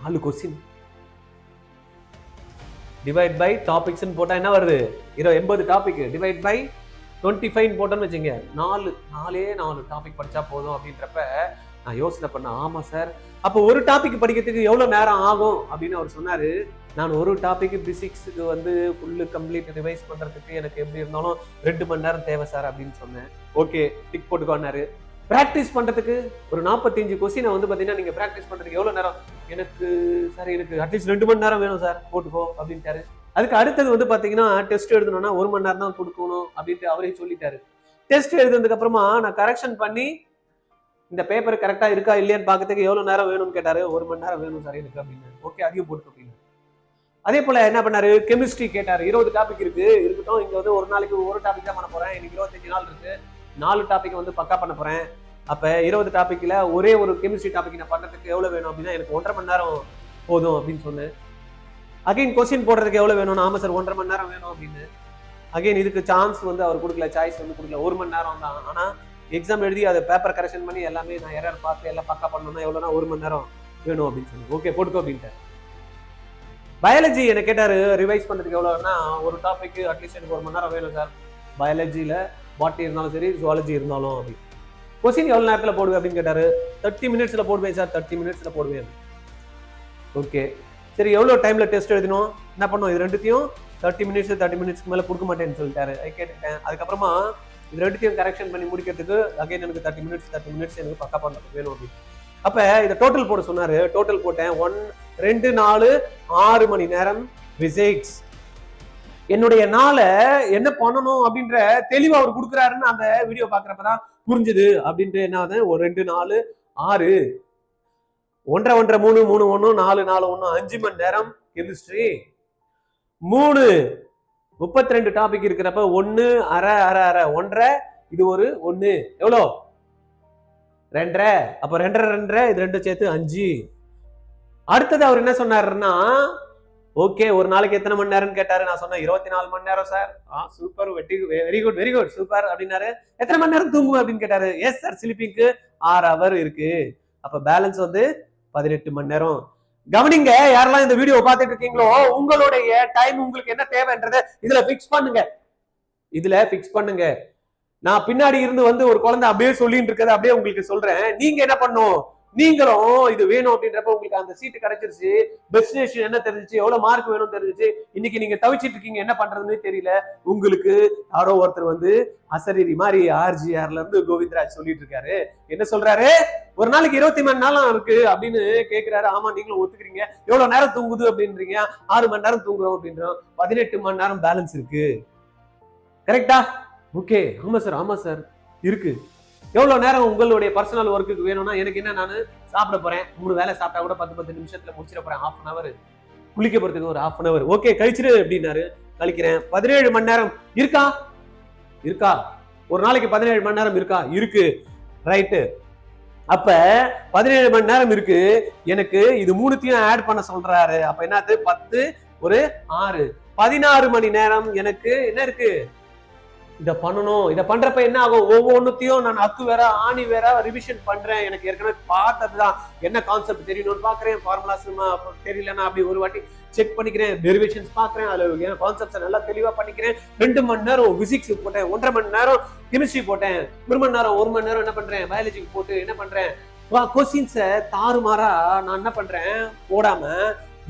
4 கொஸ்டின். டிவைட் பை டாபிக்ஸ் போட்டா என்ன வருது, 80 டாபிக் டிவைட் பை 25 போட்டோன்னு வச்சுங்க, 4 டாபிக் படிச்சா போதும் அப்படின்றப்ப நான் யோசனை பண்ணேன். ஆமா சார், அப்ப ஒரு டாபிக் படிக்கிறதுக்கு எவ்வளவு நேரம் ஆகும் அப்படின்னு அவர் சொன்னாரு. நான் ஒரு டாபிக் பிசிக்ஸுக்கு வந்து ஃபுல்லு கம்ப்ளீட் ரிவைஸ் பண்றதுக்கு எனக்கு எப்படி இருந்தாலும் 2 மணி நேரம் தேவை சார் அப்படின்னு சொன்னேன். Okay tick போட்டுக்கோன்னாரு. பிராக்டிஸ் பண்றதுக்கு ஒரு 45 கொஸ்டினை வந்து பாத்தீங்கன்னா நீங்க பிராக்டிஸ் பண்றதுக்கு எவ்வளவு நேரம், எனக்கு சார் எனக்கு அட்லீஸ்ட் 2 மணி நேரம் வேணும் சார், போட்டுக்கோ அப்படின்ட்டாரு. அதுக்கு அடுத்தது வந்து பாத்தீங்கன்னா டெஸ்ட் எழுதணும்னா 1 மணி நேரம் தான் கொடுக்கணும் அப்படின்ட்டு அவரே சொல்லிட்டாரு. டெஸ்ட் எழுதுனதுக்கு அப்புறமா நான் கரெக்ஷன் பண்ணி இந்த பேப்பர் கரெக்டா இருக்கா இல்லையான்னு பாக்கிறதுக்கு எவ்வளவு நேரம் வேணும்னு கேட்டாரு. 1 மணி நேரம் வேணும் சார் எனக்கு அப்படின்னு. ஓகே அதையும் போட்டு அப்படின்னு. அதே போல என்ன பண்ணாரு, கெமிஸ்ட்ரி கேட்டாரு. 20 டாபிக் இருக்கட்டும், இங்க வந்து ஒரு நாளைக்கு ஒரு டாபிக் தான் பண்ண போறேன், இன்னைக்கு 25 நாள் இருக்கு, 4 டாபிக் வந்து பக்கா பண்ண போறேன். அப்ப 20 டாபிக்ல ஒரே ஒரு கெமிஸ்ட்ரி டாபிக் நான் பண்றதுக்கு எவ்வளவு வேணும் அப்படின்னா எனக்கு 1.5 மணி நேரம் போதும் அப்படின்னு சொன்னேன். அகைன் கொஸ்டின் போடுறதுக்கு எவ்வளவு வேணும், ஆமா சார் 1.5 மணி நேரம் வேணும் அப்படின்னு. அகைன் இதுக்கு சான்ஸ் வந்து அவர் கொடுக்கல, சாய்ஸ் வந்து கொடுக்கல, 1 மணி நேரம் தான். ஆனா எக்ஸாம் எழுதி அதை பேப்பர் கரெக்ஷன் பண்ணி எல்லாமே நான் எரர் பார்த்து எல்லாம் பக்கா பண்ணணும்னா எவ்வளவுனா 1 மணி நேரம் வேணும் அப்படின்னு சொல்லி ஓகே போட்டுக்கோ அப்படின்ட்டு. பயாலஜி என்ன கேட்டாரு, ரிவைஸ் பண்றதுக்கு எவ்வளவுனா ஒரு டாபிக் அட்லீஸ்ட் எனக்கு 1 மணி நேரம் வேணும் சார், பயாலஜில பாட்னி இருந்தாலும் சரி ஜுவாலஜி இருந்தாலும் அப்படின்னு. கொஸ்டின் எவ்வளவு நேரத்துல போடுவேன் அப்படின்னு கேட்டாரு. 30 மினிட்ஸ்ல போடுவேன் சார், 30 மினிட்ஸ்ல போடுவேன். ஓகே சரி எவ்வளவு டைம்ல டெஸ்ட் எழுதணும், என்ன பண்ணும், இது ரெண்டுத்தையும் 30 மினிட்ஸ்க்கு மேல கொடுக்க மாட்டேன்னு சொல்லிட்டாரு. கேட்டுட்டேன். அதுக்கப்புறமா இது ரெண்டுத்தையும் கரெக்ஷன் பண்ணி முடிக்கிறதுக்கு அகைன் எனக்கு 30 மினிட்ஸ் எனக்கு பக்கா பண்றதுக்கு வேணும் அப்படின்னு. அப்ப இதை டோட்டல் போட சொன்னாரு. டோட்டல் போட்டேன். 1 2 4 6 மணி நேரம் பிசிக்ஸ். என்னுடைய நாளை என்ன பண்ணணும் அப்படின்ற தெளிவா அவர் கொடுக்குறாருன்னு அந்த வீடியோ பாக்குறப்பதான் புரிஞ்சுது. அப்படின்ட்டு என்ன ஆகுது, ஒரு 2 4 6 1 1 3 3 1 4 4 1 5 மணி நேரம் கெமிஸ்ட்ரி. 3 32 டாபிக் இருக்கிறப்ப 1 அரை அரை அரை 1.5 இது ஒரு 1 எவ்வளோ 2.5. அப்ப 2.5 இது 2 சேர்த்து 5. அடுத்தது அவர் என்ன சொன்னாருன்னா, ஓகே ஒரு நாளைக்கு எத்தனை மணி நேரம் கேட்டாரு. நான் சொன்னேன் 24 மணி நேரம் sir. Super, very good super அப்படின்னாரு. எத்தனை மணி நேரம் தூங்குவேன் அப்படின்னு கேட்டாரு. எஸ் சார் ஸ்லீப்பிங்க்கு 6 ஹவர் இருக்கு. அப்ப பேலன்ஸ் வந்து 18 மணி நேரம். கவனிங்க, யாரெல்லாம் இந்த வீடியோ பார்த்துட்டு இருக்கீங்களோ, உங்களுடைய டைம் உங்களுக்கு என்ன தேவைன்றதை இதுல பிக்ஸ் பண்ணுங்க. நான் பின்னாடி இருந்து வந்து ஒரு குழந்தை அப்படியே சொல்லிட்டு இருக்கதை அப்படியே உங்களுக்கு சொல்றேன். நீங்க என்ன பண்ணும், நீங்களும் இது வேணும் அப்படின்றப்ப உங்களுக்கு அந்த சீட்டு கிடைச்சிருச்சு, டெஸ்டினேஷன் என்ன தெரிஞ்சிச்சு, எவ்வளவு மார்க் வேணும் தெரிஞ்சிச்சு. இன்னைக்கு நீங்க தவிச்சிட்டு இருக்கீங்க, என்ன பண்றதுன்னு தெரியல. உங்களுக்கு யாரோ ஒருத்தர் வந்து அசரீரி மாதிரி RGRல இருந்து கோவிந்தராஜ் சொல்லிட்டு இருக்காரு. என்ன சொல்றாரு, ஒரு நாளைக்கு 20 மணி நேரம் இருக்கு அப்படின்னு கேட்கிறாரு. ஆமா நீங்களும் ஒத்துக்கிறீங்க. எவ்வளவு நேரம் தூங்குது அப்படின்றீங்க. 6 மணி நேரம் தூங்குறோம் அப்படின்றோம். 18 மணி நேரம் பேலன்ஸ் இருக்கு. கரெக்டா? ஓகே ஆமா சார் இருக்கு. எவ்வளவு நேரம் உங்களுடைய பர்சனல் ஒர்க்குக்கு வேணும்னா, எனக்கு என்ன, நான் சாப்பிட போறேன், 3 வேளை சாப்பிட்டா கூட 10 நிமிஷத்துல முடிச்சிட போறேன், 1/2 hour, குளிக்க போறதுக்கு ஒரு 1/2 hour, ஓகே கழிச்சிரு அப்படின்னாரு. கழிக்கிறேன். 17 மணி நேரம் இருக்கா? இருக்கா? ஒரு நாளைக்கு 17 மணி நேரம் இருக்கா? இருக்கு. ரைட்டு. அப்ப 17 மணி நேரம் இருக்கு. எனக்கு இது மூணுத்தையும் ஆட் பண்ண சொல்றாரு. அப்ப என்னது? 10 ஒரு 6 16 மணி நேரம் எனக்கு என்ன இருக்கு? இத பண்ணணும். இத பண்றப்ப என்ன ஆகும்? ஒவ்வொன்னுத்தையும் நான் அக்கு வேற ஆணி வேற ரிவிஷன் பண்றேன். எனக்கு ஏற்கனவே பார்த்ததுதான், என்ன கான்செப்ட் தெரியணும்னு பாக்குறேன், ஃபார்முலாஸ் தெரியலன்னா அப்படி ஒரு வாட்டி செக் பண்ணிக்கிறேன், டெரிவேஷன்ஸ் பாக்குறேன், அதுல கான்செப்ட்ஸ் நல்லா தெளிவா பண்ணிக்கிறேன். 2 மணி நேரம் பிசிக்ஸ் போட்டேன், 1.5 மணி நேரம் கெமிஸ்ட்ரி போட்டேன், 1 மணி நேரம் என்ன பண்றேன், பயாலஜிக்கு போட்டு என்ன பண்றேன், கொஸ்டின்ஸை தாறுமாறா நான் என்ன பண்றேன் போடாம,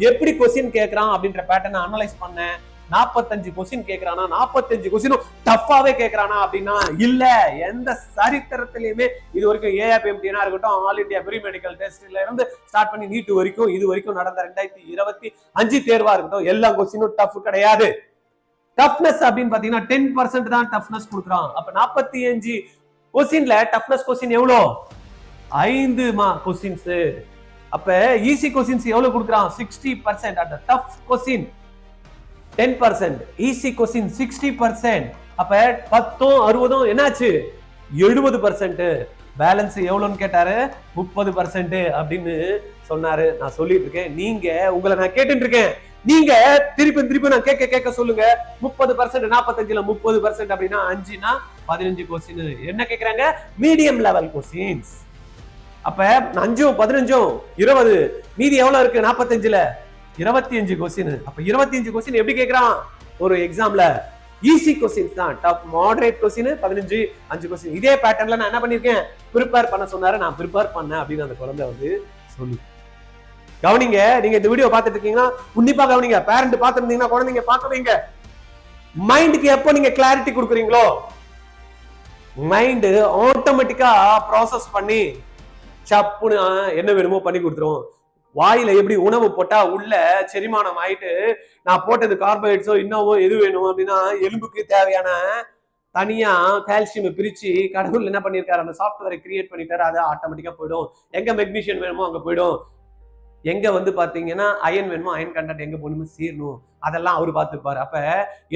எப்படி கொஸ்டின் கேட்கறான் அப்படின்ற பேட்டர்னை அனலைஸ் பண்ணேன். 45 கொஸ்டின் கேட்கறானா, 45 கொஸ்டினும் டஃப்பாவே கேட்கறானா அப்படின்னா இல்ல. எந்த சரித்திரத்திலயுமே இது வரைக்கும் ஏஆப்எம்டினா இருக்கட்டும், ஆல் இந்தியா ப்ரீ மெடிக்கல் டெஸ்ட்ல இருந்து ஸ்டார்ட் பண்ணி நீட் வரைக்கும் இது வரைக்கும் நடந்த 2025 தேர்வா இருக்கட்டும், எல்லா கொஸ்டினும் டஃப் கிடையாது. டஃப்னஸ் அப்படின்னு பாத்தீங்கன்னா 10% தான் டஃப்னஸ் கொடுக்குறான். அப்ப 45 கொஸ்டின்ல டஃப்னஸ் கொஸ்டின் எவ்வளோ? 5 கொஸ்டின்ஸ். அப்ப ஈஸி கொஸ்டின்ஸ் எவ்வளவு கொடுக்குறான்? 60%. அந்த டஃப் கொஸ்டின் 10%, ஈஸி கொஸ்டின் 60%. அப்ப 10 60 என்னாச்சு? 70%. பேலன்ஸ் எவ்வளவுன்னு கேட்டாரு, 30% அப்படின்னு சொன்னாரு. நான் சொல்லிட்டு இருக்கேன், நீங்க உங்களை நான் கேட்டுட்டு இருக்கேன், நீங்க திருப்பி நான் கேட்க சொல்லுங்க. 30%, 45ல 30% அப்படின்னா 5னா 15 கொஸ்டின். என்ன கேக்குறாங்க? Medium level questions. அப்ப 5 15 20, மீதி எவ்வளவு இருக்கு? 45ல 25 கொஸ்டின். அப்ப 25 கொஸ்டின் எப்படி கேக்குறான் ஒரு எக்ஸாம்ல? ஈஸி கொஸ்டின்ஸ் தான். Tough moderate question 15 5 question. இதே பேட்டர்ன்ல நான் என்ன பண்ணிருக்கேன், ப்ரிப்பேர் பண்ண சொன்னாரு, நான் ப்ரிப்பேர் பண்ணேன் அப்படின்னு அந்த குழந்தை வந்து சொல்லு. கவனிங்க, நீங்க இந்த வீடியோ பார்த்துட்டு இருக்கீங்கன்னா உன்னிப்பா கவனிங்க. பேரண்ட் பார்த்துருந்தீங்கன்னா குழந்தைங்க பார்க்க வைங்க. மைண்டுக்கு எப்போ நீங்க கிளாரிட்டி கொடுக்குறீங்களோ, மைண்ட் ஆட்டோமேட்டிக்கா ப்ராசஸ் பண்ணி சப்புன்னு என்ன வேணுமோ பண்ணி கொடுத்துரும். வாயில எப்படி உணவு போட்டா உள்ள செரிமானம் ஆயிட்டு, நான் போட்டது கார்போஹைட்ரேட்ஸோ இன்னவோ எது வேணும் அப்படின்னா எலும்புக்கு தேவையான தனியா கால்சியம் பிரிச்சு கடவுள் என்ன பண்ணிருக்காரு, அந்த சாஃப்ட்வேரை கிரியேட் பண்ணிட்டாரு. அது ஆட்டோமேட்டிக்கா போயிடும். எங்க மெக்னீசியம் வேணுமோ அங்க போயிடும். எங்க வந்து பாத்தீங்கன்னா அயன் வேணுமோ அயன் கண்டென்ட் எங்க போகணுமோ சீரணும், அதெல்லாம் அவரு பார்த்துப்பாரு. அப்ப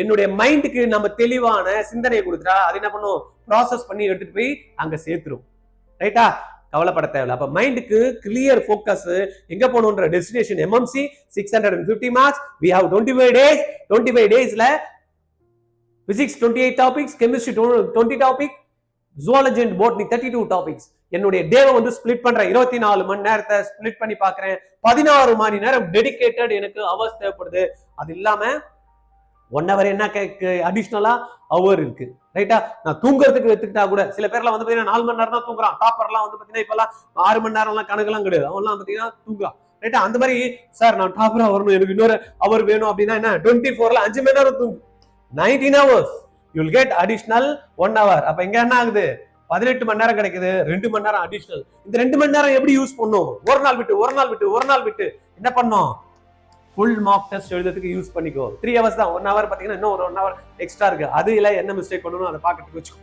என்னுடைய மைண்டுக்கு நம்ம தெளிவான சிந்தனையை கொடுத்துட்டா அது என்ன பண்ணும், ப்ராசஸ் பண்ணி எடுத்துட்டு போய் அங்க சேர்த்துரும். ரைட்டா? கவலைப்பட தேவையில்ல. அப்ப மைண்டுக்கு கிளியர் ஃபோக்கஸ் எங்க போகணும்ன்ற destination MMC 650 marks. we have 25 days. 25 daysல physics 28 topics, chemistry 20 topic, zoology and botany 32 topics. என்னுடைய டேவை வந்து ஸ்பிளிட் பண்றேன். 24 மணி நேரத்தை ஸ்பிளிட் பண்ணி பாக்குறேன். 16 மணி நேரம் டெடிகேட்டட் எனக்கு அவர்ஸ் தேவைப்படுது. அது இல்லாம 1 hour என்ன அடிஷனலா அவர் இருக்கு. ரைட்டா? நான் தூங்குறதுக்கு எடுத்துக்கிட்டா கூட சில பேர்லாம் வந்து பாத்தீங்கன்னா 4 மணி நேரம் தான் தூங்குறான். டாப்பர்லாம் வந்து பாத்தீங்கன்னா இப்பெல்லாம் 6 மணி நேரம்லாம் கணக்கெல்லாம் கிடையாது. அவன்லாம் பாத்தீங்கன்னா தூங்குறான். ரைட்டா? அந்த மாதிரி சார் நான் டாப்பரா வரணும், எனக்கு இன்னொரு அவர் வேணும் அப்படின்னா என்ன, 24ல 5 மணி நேரம் தூங்கு, 19 hours you will get additional 1 hour. அப்ப இங்க என்ன ஆகுது, 18 மணி நேரம் கிடைக்குது, 2 மணி நேரம் அடிஷனல். இந்த 2 மணி நேரம் எப்படி யூஸ் பண்ணும்? ஒரு நாள் விட்டு என்ன பண்ணும், ஃபுல் மார்க் டெஸ்ட் எழுதுறதுக்கு யூஸ் பண்ணிக்கோ. 3 hours தான். 1 hour பாத்தீங்கன்னா இன்னும் ஒரு 1 hour எக்ஸ்ட்ரா இருக்கு. அது இல்ல என்ன மிஸ்டேக் பண்ணணும் அதை பாக்கிறதுக்கு வச்சுக்கோ.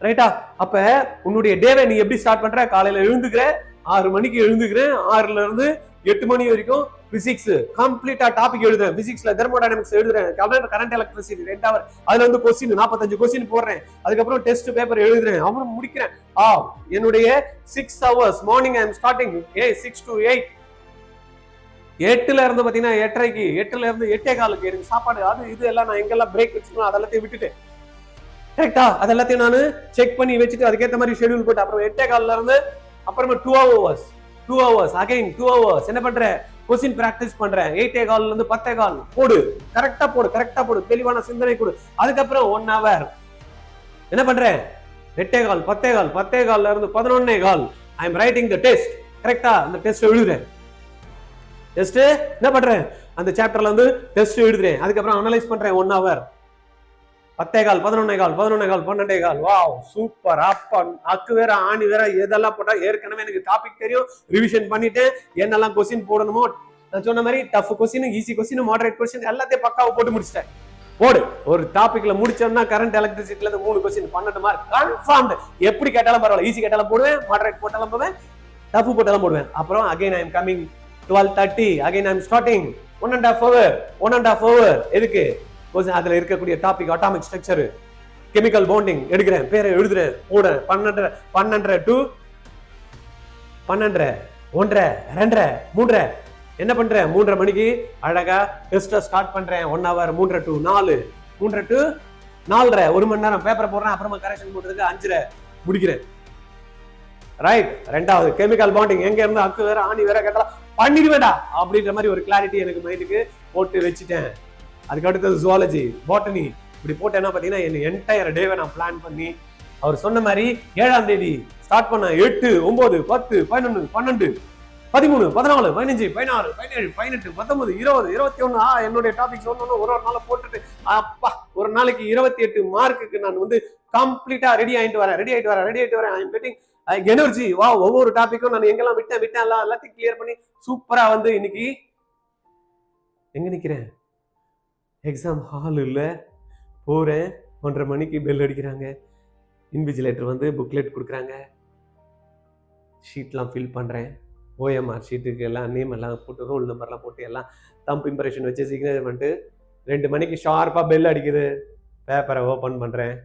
ரைட்டா? அப்ப உன்னுடைய டேவை நீ எப்படி ஸ்டார்ட் பண்ற? காலையில எழுந்துக்கிற, 6 மணிக்கு எழுந்துக்கிறேன், 6ல இருந்து 8 மணி வரைக்கும் பிசிக்ஸ் கம்ப்ளீட்டா டாபிக் எழுதுறேன். பிசிக்ஸ்ல தெர்மோடைனமிக்ஸ் எழுதுறேன், கரண்ட் எலக்ட்ரிசிட்டி 2 hour, அதுல வந்து கொஸ்டின் 45 கொஸ்டின் போடுறேன். அதுக்கப்புறம் டெஸ்ட் பேப்பர் எழுதுறேன், அப்புறம் முடிக்கிறேன். என்னுடைய 6 hours morning I am starting 6 to 8. 8ல இருந்து பாத்தீங்கன்னா 8:30க்கு, 8ல இருந்து 8:15 எனக்கு சாப்பாடு, அது இது எல்லாம் நான் எங்கெல்லாம் பிரேக் வச்சுக்கணும் அதெல்லாத்தையும் விட்டுட்டு, கரெக்டா? அதெல்லாத்தையும் நான் செக் பண்ணி வச்சுட்டு அதுக்கேற்ற மாதிரி ஷெடியூல் போட்டு அப்புறம் 8:15ல இருந்து அப்புறமா 2 hours அகைன் 2 hours என்ன பண்றேன், கொஸ்டின் பிராக்டிஸ் பண்றேன். 8:15ல இருந்து 10:15 போடு, கரெக்டா போடு, தெளிவான சிந்தனை கொடு. அதுக்கப்புறம் 1 hour என்ன பண்றேன், 8:15 10:15ல இருந்து 11:15 I am writing the test. கரெக்டா? அந்த டெஸ்ட் எழுதுறேன். டெஸ்ட் என்ன பண்றேன், அந்த சாப்டர்ல வந்து டெஸ்ட் எழுதுறேன். அதுக்கப்புறம் அனலைஸ் பண்றேன் 1 hour. 10:15 11:15 12:15. Wow super. அப்ப அக்கு வேற ஆணி வேற எதெல்லாம் போட்டா ஏற்கனவே எனக்கு டாபிக் தெரியும், ரிவிஷன் பண்ணிட்டேன். என்னெல்லாம் கொஸ்டின் போடணுமோ நான் சொன்ன மாதிரி tough question, easy question, moderate question எல்லாத்தையும் பக்காவை போட்டு முடிச்சிட்டேன். போடு. ஒரு டாபிக்ல முடிச்சோம்னா கரண்ட் எலக்ட்ரிசிட்டில இருந்து 3 கொஸ்டின் 12 மார்க் கன்ஃபார்ம்ட். எப்படி கேட்டாலும் பரவாயில்ல, ஈஸி கேட்டாலும் போடுவேன், மாடரேட் போட்டாலும் போடுவேன், டஃப் போட்டாலும் போடுவேன். அப்புறம் again I am coming 12:30 again I am starting 1.5 hour எதுக்கு? அதுல இருக்கக்கூடிய topic atomic structure, chemical bonding எடுக்கிறேன், பேரை எழுதுறேன், போடுறேன். 12 to 12, 1:30, 2:30, 3:30 என்ன பண்றேன்? 3:30 மணிக்கு அழகா டெஸ்ட ஸ்டார்ட் பண்றேன். 1 hour 3:30 to 4, 3:30 to 4:30 1 மணி நேரம் பேப்பரை போடுறேன். அப்புறமா கரெக்ஷன் போடுறதுக்கு 5:30 முடிக்கிறேன். ரைட். ரெண்டாவது கெமிக்கல் பாண்டிங், எங்க இருந்து அக்கு வேற ஆணி வேற கேட்டாலும் பண்ணிடுவேடா அப்படின்ற மாதிரி ஒரு கிளாரிட்டி எனக்கு மைண்டுக்கு போட்டு வச்சுட்டேன். அதுக்கு அடுத்தது ஜுவாலஜி, பாட்டனி, இப்படி போட்டேன்னா பாத்தீங்கன்னா என் என்டையர் டேவை நான் பிளான் பண்ணி அவர் சொன்ன மாதிரி 7ஆம் தேதி ஸ்டார்ட் பண்ண 8, 9, 10, 11, 12, 13, 14, 15, 16, 17, 18, 19, 20, 21 என்னுடைய டாபிக் சொன்னோன்னு ஒரு நாளை போட்டுட்டு அப்பா ஒரு நாளைக்கு 28 மார்க்குக்கு நான் வந்து கம்ப்ளீட்டா ரெடி ஆயிட்டு வரேன். ஐ எம் கெட்டிங் எனர்ஜி. வா, ஒவ்வொரு டாபிக்கும் நான் எங்கெல்லாம் விட்டேன் எல்லாத்தையும் கிளியர் பண்ணி சூப்பரா வந்து இன்னைக்கு எங்க நிக்கிறேன்? எக்ஸாம் ஹால் இல்ல, போறேன். 1:30 மணிக்கு பெல் அடிக்கிறாங்க. இன்விஜிலேட்டர் வந்து புக்லெட் கொடுக்குறாங்க. ஷீட்லாம் ஃபில் பண்றேன். OMR ஷீட்டுக்கு எல்லாம் நேம் எல்லாம் போட்டு ரோல் நம்பர்லாம் போட்டு எல்லாம் தம்ப் இம்ப்ரெஷன் வச்சு சிக்னேச்சர் பண்ணிட்டு 2 மணிக்கு ஷார்ப்பா பெல் அடிக்குது. பேப்பரை ஓபன் பண்றேன்.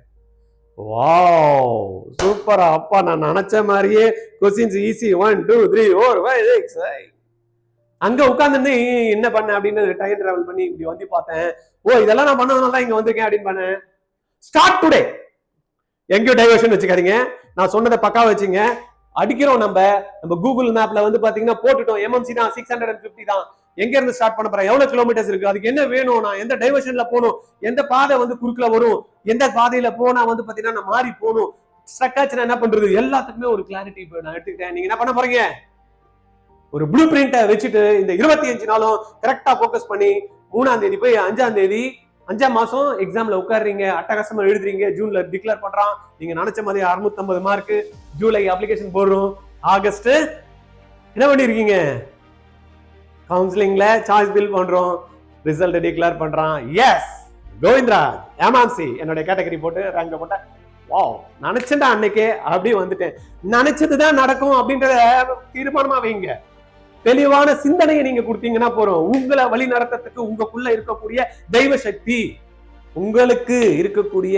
வாவ், சூப்பரா! அப்பா நான் நினைச்ச மாதிரியே கொஸ்டின்ஸ் ஈஸி. 1 2 3 4 5 6 அங்க உட்கார்ந்து என்ன பண்ண அப்படின்னு டைம் டிராவல் பண்ணி இப்படி வந்து பார்த்தேன். ஓ, இதெல்லாம் நான் பண்ணதுனால இங்க வந்திருக்கேன் அப்படின்னு பண்ணேன். Start today. எங்கேயும் டைவர்ஷன் வச்சுக்காதீங்க. நான் சொன்னதை பக்கா வச்சுங்க. அடிக்கிறோம் நம்ம கூகுள் மேப்ல வந்து பாத்தீங்கன்னா போட்டுட்டோம். MMC தான் 650 தான். எங்க இருந்து ஸ்டார்ட் பண்ண போறேன், எவ்வளவு கிலோமீட்டர்ஸ் இருக்கு, அதுக்கு என்ன வேணும், நான் எந்த டைவர்ஷன்ல போகணும், எந்த பாதை வந்து குறுக்குல வரும், எந்த பாதையில போனா வந்து பாத்தீங்கன்னா நான் மாறி போகணும், ஸ்ட்ரக்சர் என்ன பண்றது, எல்லாத்துக்குமே ஒரு கிளாரிட்டி இப்போ நான் எடுத்துக்கிட்டேன். நீங்க என்ன பண்ண போறீங்க? ஒரு ப்ளூ பிரிண்ட்டை வச்சுட்டு இந்த 25 நாளும் கரெக்டா போக்கஸ் பண்ணி 3ஆம் தேதி போய் 5ஆம் தேதி 5ஆம் மாசம் எக்ஸாம்ல உட்காடுறீங்க, அட்டகாசமா எழுதுறீங்க. ஜூன்ல டிக்ளேர் பண்றான். நீங்க நினைச்ச மாதிரி 650 மார்க். ஜூலை அப்ளிகேஷன் போடுறோம். ஆகஸ்ட் என்ன பண்ணிருக்கீங்க? கவுன்சிலிங்ல சாய்ஸ் பில் பண்றோம். ரிசல்ட் டிக்ளேர் பண்றான். எஸ், கோவிந்தராஜ் MMC என்னுடைய கேட்டகரி போட்டு ரேங்க் போட்ட. வாவ், நினைச்சேன்டா அன்னைக்கே அப்படியே வந்துட்டேன். நினைச்சதுதான் நடக்கும் அப்படின்றத தீர்மானமா வைங்க. தெளிவான சிந்தனையை நீங்க கொடுத்தீங்கன்னா போறோம். உங்களை வழி நடத்துறதுக்கு உங்களுக்குள்ள இருக்கக்கூடிய தெய்வ சக்தி, உங்களுக்கு இருக்கக்கூடிய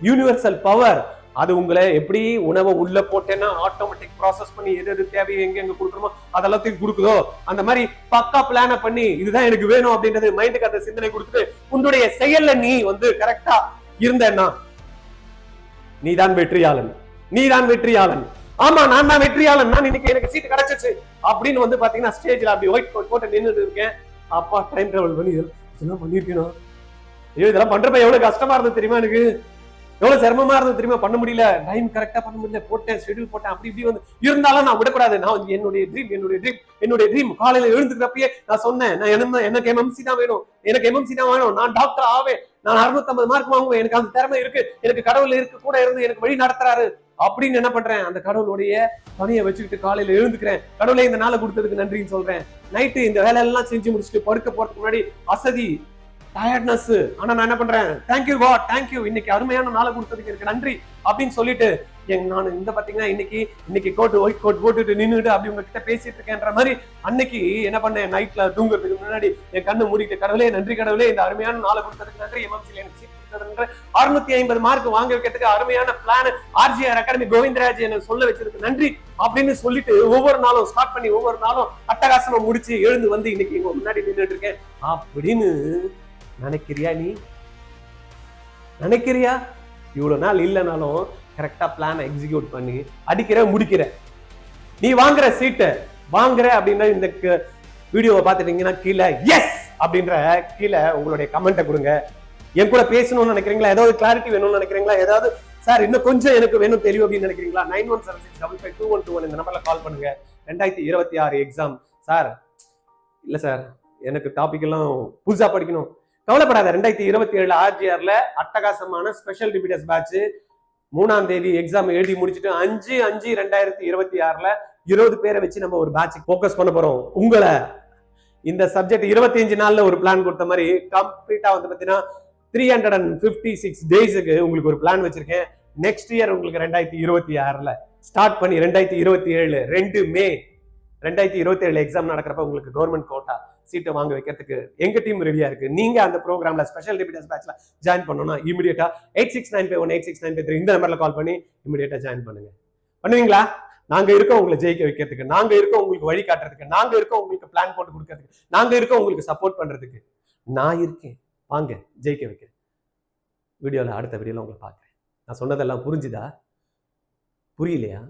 யூனிவர்சல் பவர், அது உங்களை எப்படி உணவை உள்ள போட்டேன்னா ஆட்டோமேட்டிக் ப்ராசஸ் பண்ணி எது தேவையோ எங்க கொடுக்கணுமோ அதெல்லாத்தையும் கொடுக்குதோ, அந்த மாதிரி பக்கா பிளான பண்ணி இதுதான் எனக்கு வேணும் அப்படின்றது மைண்டுக்கு அந்த சிந்தனை கொடுத்துட்டு உன்னுடைய செயல்ல நீ வந்து கரெக்டா இருந்தேன்னா நீதான் வெற்றியாளன். ஆமா, நான் தான் வெற்றியாளன். நான் இன்னைக்கு எனக்கு சீட் கிடைச்சிச்சு அப்படின்னு வந்து பாத்தீங்கன்னா ஸ்டேஜ்ல அப்படி ஒயிட் கோட் போட்டு நின்றுட்டு இருக்கேன். அப்பா டைம் டிராவல் பண்ணி இதெல்லாம் பண்ணிருக்கணும். இதெல்லாம் பண்றப்ப எவ்வளவு கஷ்டமா இருந்தது தெரியுமா, எனக்கு எவ்வளவு சிரமமா இருந்தது தெரியுமா, பண்ண முடியல, டைம் கரெக்டா பண்ண முடியல, போட்டேன் ஷெட்யூல் போட்டேன், அப்படி இப்படி வந்து இருந்தாலும் நான் விடக்கூடாது. நான் என்னுடைய ட்ரீம் காலையில எழுந்துக்கிறப்பயே நான் சொன்னேன், நான் எனக்கு MMC தான் வேணும், நான் டாக்டர் ஆவேன், நான் 650 மார்க் வாங்குவேன், எனக்கு அந்த திறமை இருக்கு, எனக்கு கடவுள் இருக்கு கூட இருந்து எனக்கு வழி நடத்துறாரு அப்படின்னு என்ன பண்றேன், அந்த கடவுளுடைய பணியை வச்சுக்கிட்டு காலையில எழுந்துக்கிறேன். கடவுளை இந்த நாளை கொடுத்ததுக்கு நன்றின்னு சொல்றேன். நைட்டு இந்த வேலையெல்லாம் செஞ்சு முடிச்சுட்டு படுக்க போறதுக்கு முன்னாடி அசதி, டயர்ட்னஸ், ஆனா நான் என்ன பண்றேன், தேங்க்யூ காட், தேங்க்யூ, இன்னைக்கு அருமையான நாளை கொடுத்ததுக்கு எனக்கு நன்றி அப்படின்னு சொல்லிட்டு நான் இந்த பாத்தீங்கன்னா இன்னைக்கு ஒயிட் கோட் போட்டுட்டு நின்றுட்டு அப்படி உங்ககிட்ட பேசிட்டு இருக்கேன்ற மாதிரி அன்னைக்கு என்ன பண்ணேன், நைட்ல தூங்குறதுக்கு முன்னாடி என் கண்ணு மூடிட்டு, கடவுளே நன்றி, கடவுளே இந்த அருமையான நாளை கொடுத்ததுக்கு நன்றி, MMC எனக்கு 650 மார்க் வாங்க வைக்கிறதுக்கு அருமையான பிளான் RGR அகாடமி கோவிந்தராஜ் எனக்கு சொல்ல வச்சிருக்கு நன்றி அப்படின்னு சொல்லிட்டு ஒவ்வொரு நாளும் ஸ்டார்ட் பண்ணி ஒவ்வொரு நாளும் அட்டகாசமா முடிச்சு எழுந்து வந்து இன்னைக்கு இங்க முன்னாடி நின்றுட்டு இருக்கேன் அப்படின்னு நினைக்கிறியா? நீ நினைக்கிறியா? இவ்வளவு நாள் இல்லைனாலும் கரெக்டா பிளான் எக்ஸிக்யூட் பண்ணி அடிக்கிற முடிக்கிற நீ வாங்குற சீட்டை அப்படின்னா இந்த வீடியோவை பார்த்துட்டீங்கன்னா கீழே எஸ் அப்படின்ற கீழே உங்களுடைய கமெண்ட்டை கொடுங்க. என் கூட பேசணும்னு நினைக்கிறீங்களா, ஏதாவது கிளாரிட்டி வேணும்னு நினைக்கிறீங்களா, ஏதாவது சார் இன்னும் கொஞ்சம் எனக்கு வேணும் தெரியும் அப்படின்னு நினைக்கிறீங்களா, 9176552121 இந்த நம்பர்ல கால் பண்ணுங்க. 2026 எக்ஸாம் சார் இல்ல சார், எனக்கு டாபிக் எல்லாம் புதுசா படிக்கணும், கவலைப்படாத. 2027 RGRல அட்டகாசமான ஸ்பெஷல் ரிப்பீட்டர்ஸ் பேட்ச் 3ஆம் தேதி எக்ஸாம் எழுதி முடிச்சுட்டு 5/5/2026ல 20 பேரை வச்சு நம்ம ஒரு பேட்ச் போக்கஸ் பண்ண போறோம். உங்களை இந்த சப்ஜெக்ட் 25 நாள்ல ஒரு பிளான் கொடுத்த மாதிரி கம்ப்ளீட்டா வந்து பாத்தீங்கன்னா 356 டேஸுக்கு உங்களுக்கு ஒரு பிளான் வச்சிருக்கேன். நெக்ஸ்ட் இயர் உங்களுக்கு 2026ல ஸ்டார்ட் பண்ணி 2027 2 மே 2027 எக்ஸாம் நடக்கிறப்ப உங்களுக்கு கவர்மெண்ட் கோட்டா சீட்டை வாங்க வைக்கிறதுக்கு எங்க டீம் ரெடியா இருக்கு. நீங்க அந்த ப்ரோக்ராம்ல ஸ்பெஷல் ரிப்பீட்டர்ஸ் பேட்ச்ல ஜாயின் பண்ணணும்னா இமிடியேட்டா 8695186953 இந்த நம்பர்ல கால் பண்ணி இமிடியேட்டா ஜாயின் பண்ணுங்க. பண்ணுவீங்களா? நாங்க இருக்கோம் உங்களை ஜெயிக்க வைக்கிறதுக்கு, நாங்க இருக்கோம் உங்களுக்கு வழி காட்டுறதுக்கு, நாங்க இருக்கோம் உங்களுக்கு பிளான் போட்டு கொடுக்கறதுக்கு, நாங்க இருக்கோம் உங்களுக்கு சப்போர்ட் பண்றதுக்கு. நான் இருக்கேன், வாங்க ஜெயிக்க வைக்கிறேன். அடுத்த வீடியோல உங்களை பார்க்குறேன். நான் சொன்னதெல்லாம் புரிஞ்சுதா? புரியலையா?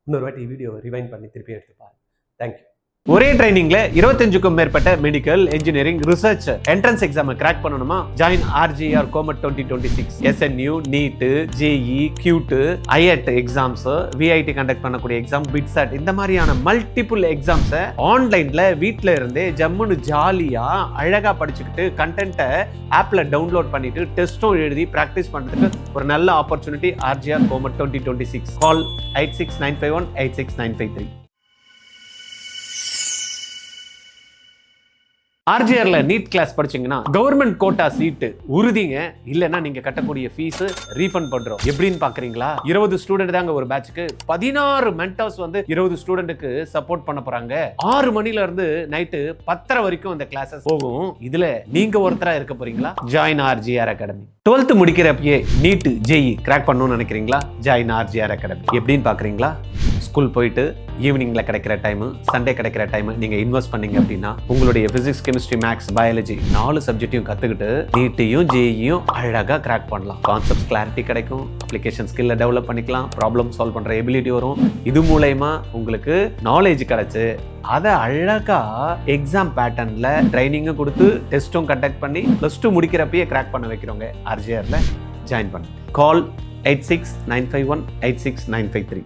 இன்னொரு வாட்டி வீடியோ ரிவைண்ட் பண்ணி திருப்பி எடுத்து பாருங்க. தேங்க்யூ. ஒரே ட்ரைனிங்ல 25க்கும் மேற்பட்ட medical, engineering, research entrance exam crack பண்ணணுமா? Join RGR COMET 2026. SNU, NEET, JEE, QT, IET exams, VIT conduct பண்ணக்கூடிய எக்ஸாம், BITSAT இந்த மாதிரியான மல்டிபிள் எக்ஸாம்ஸை ஆன்லைன்ல வீட்டில இருந்தே ஜம்முன்னு ஜாலியா அழகா படிச்சுக்கிட்டு கண்டென்ட்டை ஆப்ல டவுன்லோட் பண்ணிட்டு டெஸ்ட்டும் எழுதி பிராக்டிஸ் பண்றதுக்கு ஒரு நல்ல ஆப்பர்ச்சுனிட்டி. RGR COMET 2026. கால் 8695186953. RGRல நீட் கிளாஸ் படிச்சீங்கன்னா கவர்மெண்ட் கோட்டா சீட்டு உறுதிங்க. இல்லைன்னா நீங்க கட்டக்கூடிய ஃபீஸ் ரீஃபண்ட் பண்றோம். எப்படின்னு பாக்குறீங்களா? 20 ஸ்டூடெண்ட் தாங்க ஒரு பேட்சுக்கு. 16 மென்டர்ஸ் வந்து 20 ஸ்டூடெண்ட்டுக்கு சப்போர்ட் பண்ண போறாங்க. 6 மணில இருந்து நைட்டு 10:30 வரைக்கும் இந்த கிளாஸஸ் போகும். இதுல நீங்க ஒருத்தரா இருக்க போறீங்களா? Join RGR academy. 12th முடிக்கிறப்பயே நீட் JEE கிராக் பண்ணணும்னு நினைக்கிறீங்களா? Join RGR academy. எப்படின்னு பாக்குறீங்களா? ஸ்கூல் போயிட்டு ஈவினிங்ல கிடைக்கிற டைம், சண்டே கிடைக்கிற டைம் நீங்க இன்வெஸ்ட் பண்ணீங்க அப்படின்னா உங்களுடைய பிசிக்ஸ், கெமிஸ்ட்ரி, மேக்ஸ், பயாலஜி 4 சப்ஜெக்டையும் கத்துக்கிட்டு நீட்டையும் JEEயும் அழகா கிராக் பண்ணலாம். கான்செப்ட் கிளாரிட்டி கிடைக்கும், அப்ளிகேஷன் ஸ்கில்ல டெவலப் பண்ணிக்கலாம், ப்ராப்ளம் சால்வ் பண்ற எபிலிட்டி வரும். இது மூலமா உங்களுக்கு நாலேஜ் கிடைச்சு அதை அழகா எக்ஸாம் பேட்டர்ன்ல ட்ரைனிங்கும் கொடுத்து டெஸ்ட்டும் கண்டக்ட் பண்ணி +2 முடிக்கிறப்பயே கிராக் பண்ண வைக்கிறவங்க RGRல ஜாயின் பண்ணுங்க. கால் 8695186953.